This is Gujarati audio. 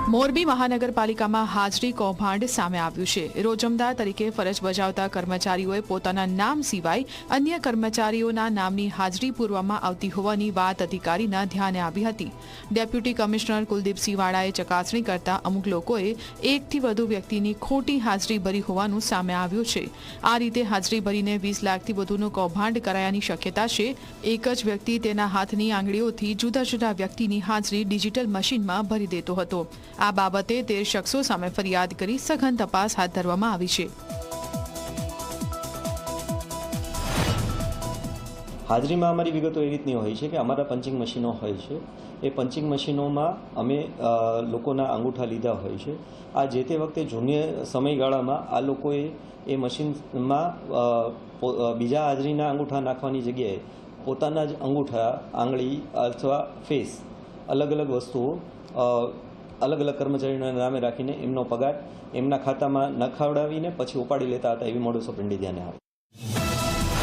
મોરબી મહાનગરપાલિકામાં હાજરી કૌભાંડ સામે આવ્યું છે। રોજમદાર તરીકે ફરજ બજાવતા કર્મચારીઓએ પોતાના નામ સિવાય અન્ય કર્મચારીઓના નામની હાજરી પૂરવામાં આવતી હોવાની વાત અધિકારીના ધ્યાને આવી હતી। ડેપ્યુટી કમિશનર કુલદીપસિંહ વાળાએ ચકાસણી કરતા અમુક લોકોએ એકથી વધુ વ્યક્તિની ખોટી હાજરી ભરી હોવાનું સામે આવ્યું છે। આ રીતે હાજરી ભરીને 20 લાખથી વધુનું કૌભાંડ કરાયાની શક્યતા છે। એક જ વ્યક્તિ તેના હાથની આંગળીઓથી જુદા જુદા વ્યક્તિની હાજરી ડિજિટલ મશીનમાં ભરી દેતો હતો। આ બાબતે 13 શખ્સો સામે ફરિયાદ કરી સઘન તપાસ હાથ ધરવામાં આવી છે। હાજરીમાં અમારી વિગતો એ રીતની હોય છે કે અમારા પંચિંગ મશીનો હોય છે। એ પંચિંગ મશીનોમાં અમે લોકોના અંગૂઠા લીધા હોય છે। આ જે તે વખતે જૂન્ય સમયગાળામાં આ લોકોએ એ મશીનમાં બીજા હાજરીના અંગૂઠા નાખવાની જગ્યાએ પોતાના જ અંગૂઠા, આંગળી અથવા ફેસ અલગ અલગ વસ્તુઓ અલગ અલગ કર્મચારીઓના નામે રાખીને એમનો પગાર એમના ખાતામાં નખાવડાવીને પછી ઉપાડી લેતા હતા। એવી મોડસ ઓપરેન્ડી ધ્યાને આવે।